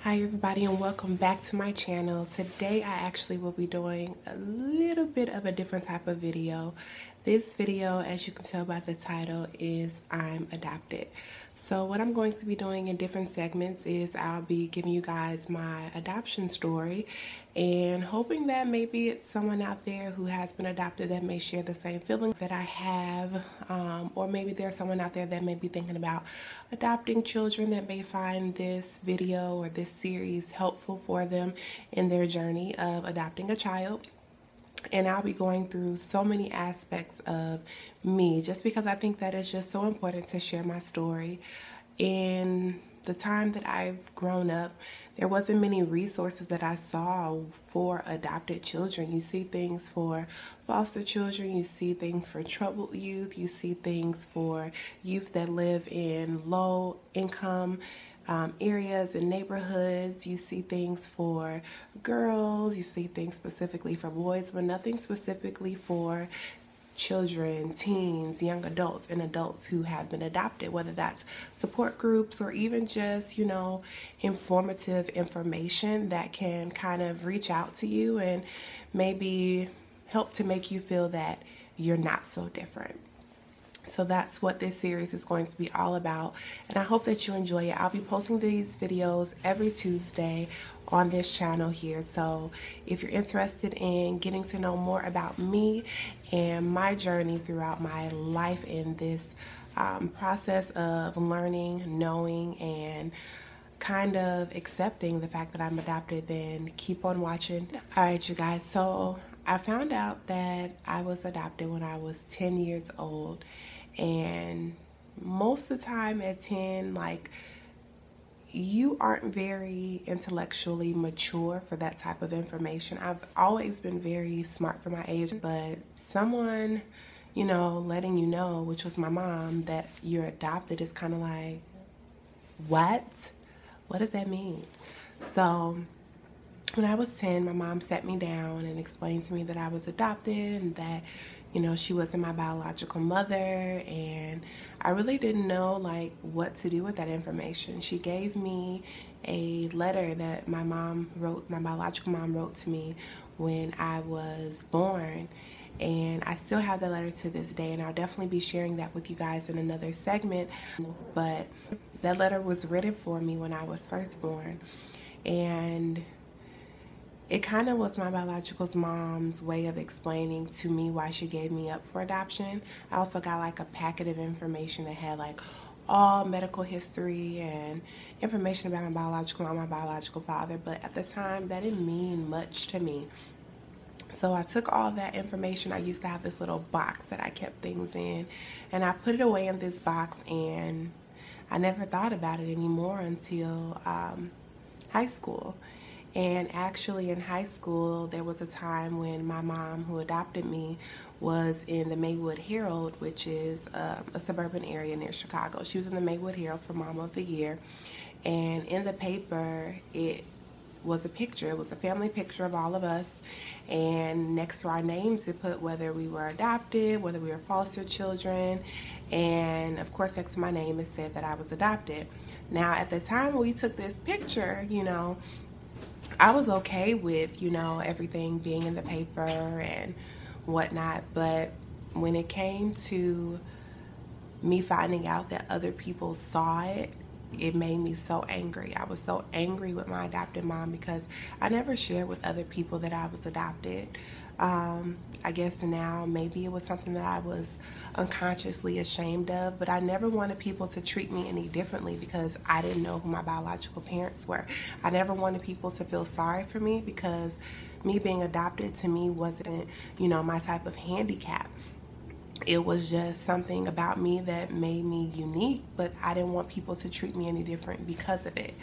Hi everybody and welcome back to my channel. Today I actually will be doing a little bit of a different type of video. This video, as you can tell by the title, is I'm Adopted. So what I'm going to be doing in different segments is I'll be giving you guys my adoption story and hoping that maybe it's someone out there who has been adopted that may share the same feeling that I have, or maybe there's someone out there that may be thinking about adopting children that may find this video or this series helpful for them in their journey of adopting a child. And I'll be going through so many aspects of me just because I think that it's just so important to share my story. In the time that I've grown up, there wasn't many resources that I saw for adopted children. You see things for foster children, you see things for troubled youth, you see things for youth that live in low income areas and neighborhoods. You see things for girls, you see things specifically for boys, but nothing specifically for children, teens, young adults, and adults who have been adopted, whether that's support groups or even just, informative information that can kind of reach out to you and maybe help to make you feel that you're not so different. So that's what this series is going to be all about, and I hope that you enjoy it. I'll be posting these videos every Tuesday on this channel here. So if you're interested in getting to know more about me and my journey throughout my life in this process of learning, knowing, and kind of accepting the fact that I'm adopted, then keep on watching. All right, you guys, so I found out that I was adopted when I was 10 years old. And most of the time at 10, you aren't very intellectually mature for that type of information. I've always been very smart for my age, but someone, letting you know, which was my mom, that you're adopted is kind of like, what? What does that mean? So when I was 10, my mom sat me down and explained to me that I was adopted and that, she wasn't my biological mother, and I really didn't know what to do with that information. She gave me a letter that my biological mom wrote to me when I was born, and I still have the letter to this day, and I'll definitely be sharing that with you guys in another segment. But that letter was written for me when I was first born, and it kind of was my biological mom's way of explaining to me why she gave me up for adoption. I also got a packet of information that had all medical history and information about my biological mom, my biological father, but at the time that didn't mean much to me. So I took all that information. I used to have this little box that I kept things in, and I put it away in this box, and I never thought about it anymore until high school. And actually in high school, there was a time when my mom, who adopted me, was in the Maywood Herald, which is a suburban area near Chicago. She was in the Maywood Herald for Mama of the Year. And in the paper, it was a picture. It was a family picture of all of us. And next to our names, it put whether we were adopted, whether we were foster children. And of course, next to my name, it said that I was adopted. Now, at the time we took this picture, I was okay with, everything being in the paper and whatnot, but when it came to me finding out that other people saw it, it made me so angry. I was so angry with my adopted mom because I never shared with other people that I was adopted. I guess now maybe it was something that I was unconsciously ashamed of, but I never wanted people to treat me any differently because I didn't know who my biological parents were. I never wanted people to feel sorry for me because me being adopted to me wasn't, my type of handicap. It was just something about me that made me unique, but I didn't want people to treat me any different because of it.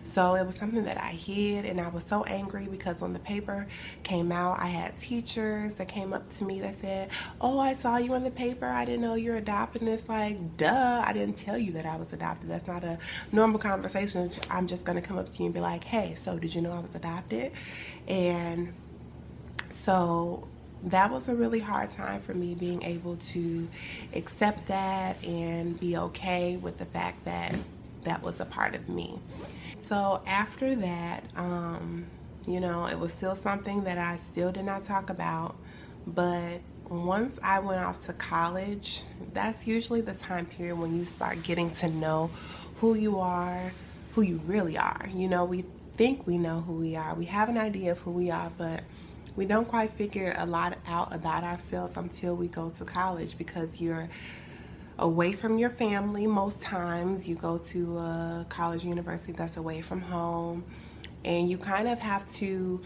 So it was something that I hid, and I was so angry because when the paper came out, I had teachers that came up to me that said, "Oh, I saw you in the paper. I didn't know you're adopted." And it's like, duh, I didn't tell you that I was adopted. That's not a normal conversation. I'm just going to come up to you and be like, "Hey, so did you know I was adopted?" And so that was a really hard time for me, being able to accept that and be okay with the fact that that was a part of me. So after that, you know, it was still something that I still did not talk about. But once I went off to college, that's usually the time period when you start getting to know who you are, who you really are. You know, we think we know who we are. We have an idea of who we are, but we don't quite figure a lot out about ourselves until we go to college, because you're away from your family most times. You go to a college, university that's away from home, and you kind of have to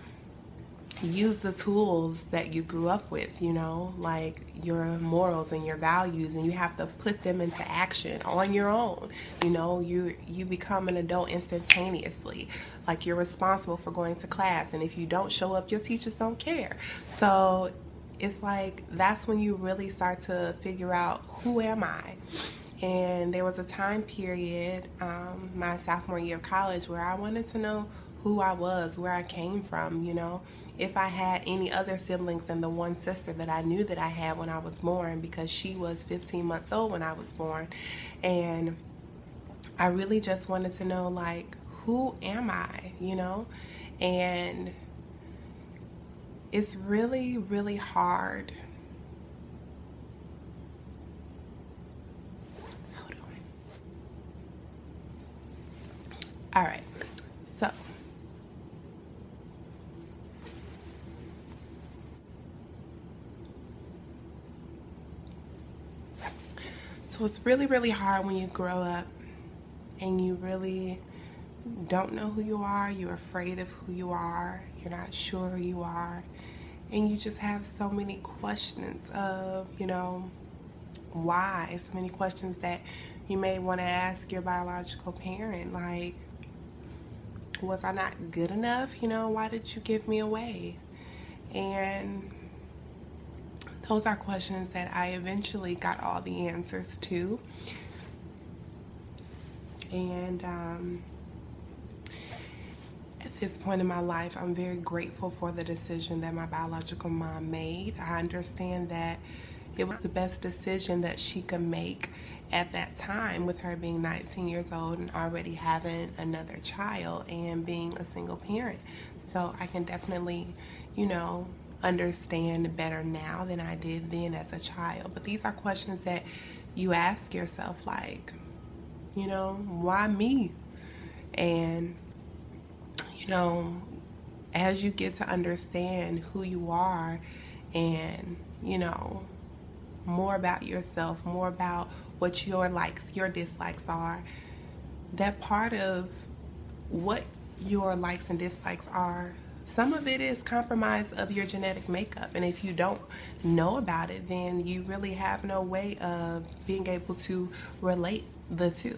use the tools that you grew up with, you know, like your morals and your values, and you have to put them into action on your own. You know, you become an adult instantaneously. Like, you're responsible for going to class, and if you don't show up, your teachers don't care. So it's like, that's when you really start to figure out, who am I? And there was a time period, my sophomore year of college, where I wanted to know who I was, where I came from, you know, if I had any other siblings than the one sister that I knew that I had when I was born, because she was 15 months old when I was born. And I really just wanted to know, like, who am I, you know? And it's really, really hard. Hold on. All right. So it's really, really hard when you grow up and you really don't know who you are. You're afraid of who you are. You're not sure who you are. And you just have so many questions of, you know, why. So many questions that you may want to ask your biological parent, like, was I not good enough? You know, why did you give me away? And those are questions that I eventually got all the answers to. And at this point in my life, I'm very grateful for the decision that my biological mom made. I understand that it was the best decision that she could make at that time, with her being 19 years old and already having another child and being a single parent. So I can definitely, you know, understand better now than I did then as a child. But these are questions that you ask yourself, like, you know, why me? And, you know, as you get to understand who you are and, you know, more about yourself, more about what your likes, your dislikes are, that part of what your likes and dislikes are, some of it is compromise of your genetic makeup. And if you don't know about it, then you really have no way of being able to relate the two.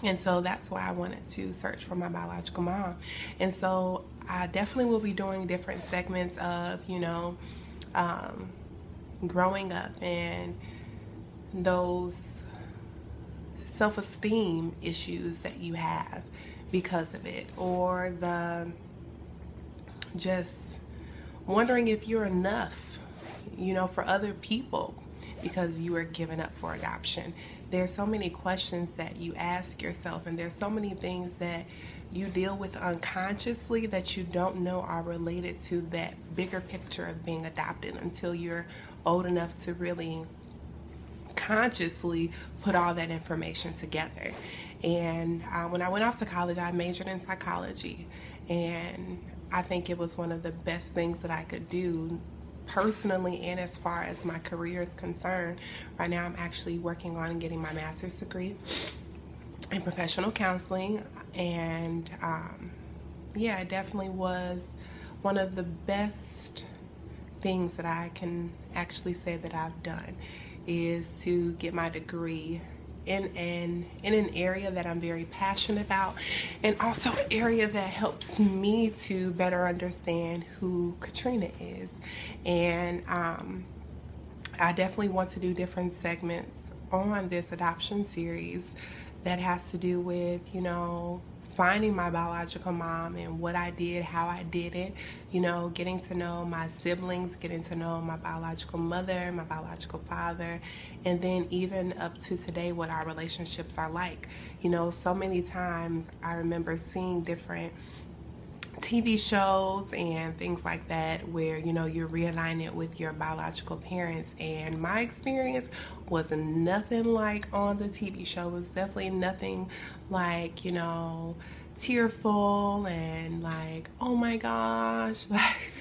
And so that's why I wanted to search for my biological mom. And so I definitely will be doing different segments of, you know, growing up and those self-esteem issues that you have because of it, or the just wondering if you're enough, you know, for other people because you were given up for adoption. There's so many questions that you ask yourself, and there's so many things that you deal with unconsciously that you don't know are related to that bigger picture of being adopted until you're old enough to really consciously put all that information together. And when I went off to college, I majored in psychology, and I think it was one of the best things that I could do personally, and as far as my career is concerned. Right now I'm actually working on getting my master's degree in professional counseling, and yeah, it definitely was one of the best things that I can actually say that I've done, is to get my degree in an area that I'm very passionate about, and also an area that helps me to better understand who Katrina is. And I definitely want to do different segments on this adoption series that has to do with, you know, finding my biological mom and what I did, how I did it, you know, getting to know my siblings, getting to know my biological mother, my biological father, and then even up to today what our relationships are like. You know, so many times I remember seeing different TV shows and things like that where, you know, you're reunited with your biological parents, and my experience was nothing like on the TV show. It was definitely nothing like, you know, tearful and like, oh my gosh, like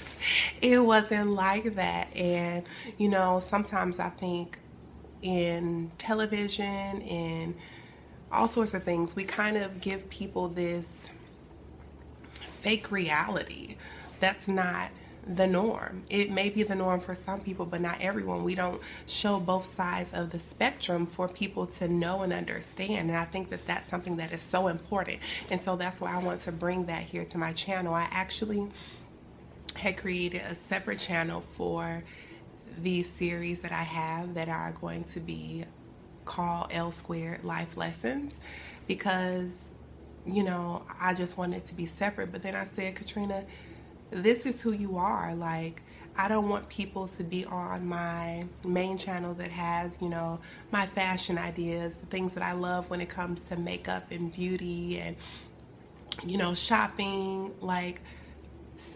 it wasn't like that. And you know, sometimes I think in television and all sorts of things, we kind of give people this fake reality that's not the norm. It may be the norm for some people, but not everyone. We don't show both sides of the spectrum for people to know and understand. And I think that that's something that is so important. And so that's why I want to bring that here to my channel. I actually had created a separate channel for these series that I have that are going to be called L Squared Life Lessons, because you know, I just wanted it to be separate. But then I said, Katrina, this is who you are. Like, I don't want people to be on my main channel that has, you know, my fashion ideas, the things that I love when it comes to makeup and beauty and, you know, shopping. Like,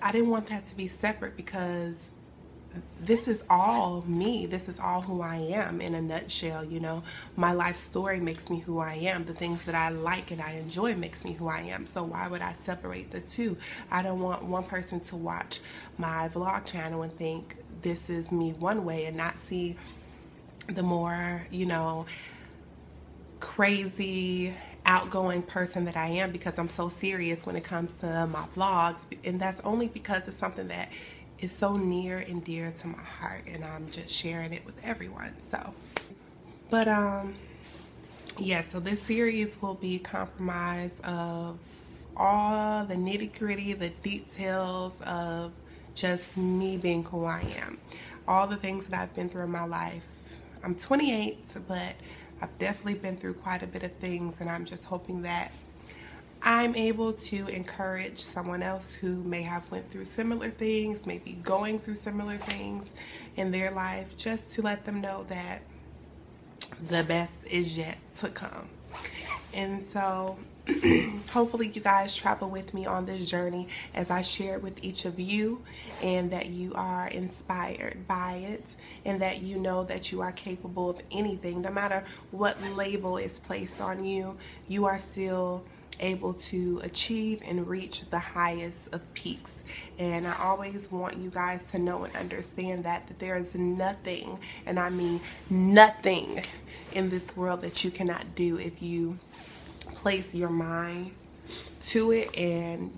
I didn't want that to be separate, because this is all me. This is all who I am in a nutshell. You know, my life story makes me who I am. The things that I like and I enjoy makes me who I am. So why would I separate the two? I don't want one person to watch my vlog channel and think this is me one way and not see the more, you know, crazy outgoing person that I am, because I'm so serious when it comes to my vlogs. And that's only because it's something that is so near and dear to my heart, and I'm just sharing it with everyone. So, but yeah, so this series will be comprised of all the nitty-gritty, the details of just me being who I am, all the things that I've been through in my life. I'm 28, but I've definitely been through quite a bit of things, and I'm just hoping that I'm able to encourage someone else who may have went through similar things, maybe going through similar things in their life, just to let them know that the best is yet to come. And so hopefully you guys travel with me on this journey as I share it with each of you, and that you are inspired by it, and that you know that you are capable of anything. No matter what label is placed on you, you are still able to achieve and reach the highest of peaks. And I always want you guys to know and understand that there is nothing, and I mean nothing, in this world that you cannot do if you place your mind to it and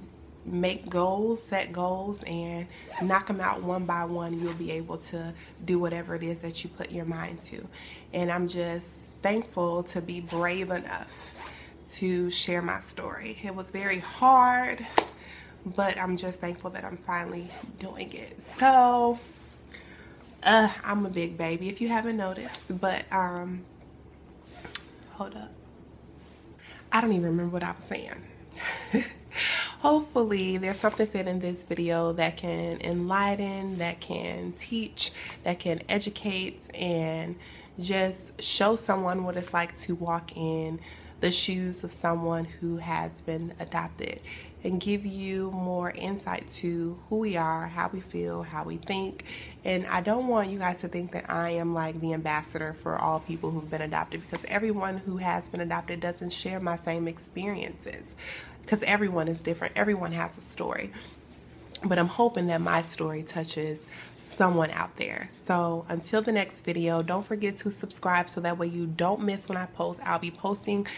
make goals, set goals, and knock them out one by one. You'll be able to do whatever it is that you put your mind to. And I'm just thankful to be brave enough to share my story. It was very hard, but I'm just thankful that I'm finally doing it. So I'm a big baby if you haven't noticed, but hold up, I don't even remember what I was saying. Hopefully there's something said in this video that can enlighten, that can teach, that can educate, and just show someone what it's like to walk in the shoes of someone who has been adopted, and give you more insight to who we are, how we feel, how we think. And I don't want you guys to think that I am like the ambassador for all people who've been adopted, because everyone who has been adopted doesn't share my same experiences, because everyone is different. Everyone has a story. But I'm hoping that my story touches someone out there. So until the next video, don't forget to subscribe so that way you don't miss when I post. I'll be posting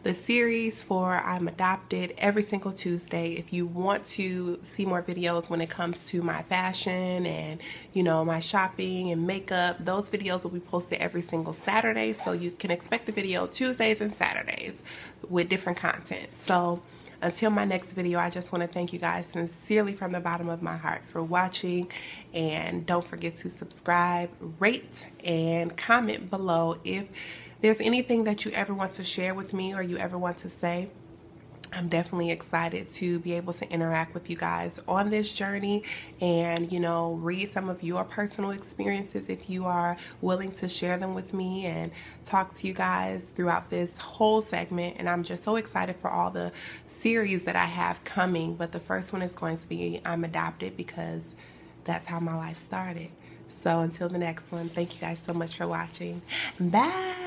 the series for I'm Adopted every single Tuesday. If you want to see more videos when it comes to my fashion and, you know, my shopping and makeup, those videos will be posted every single Saturday. So you can expect the video Tuesdays and Saturdays with different content. So until my next video, I just want to thank you guys sincerely from the bottom of my heart for watching. And don't forget to subscribe, rate, and comment below if there's anything that you ever want to share with me or you ever want to say. I'm definitely excited to be able to interact with you guys on this journey and, you know, read some of your personal experiences if you are willing to share them with me, and talk to you guys throughout this whole segment. And I'm just so excited for all the series that I have coming. But the first one is going to be I'm Adopted, because that's how my life started. So until the next one, thank you guys so much for watching. Bye.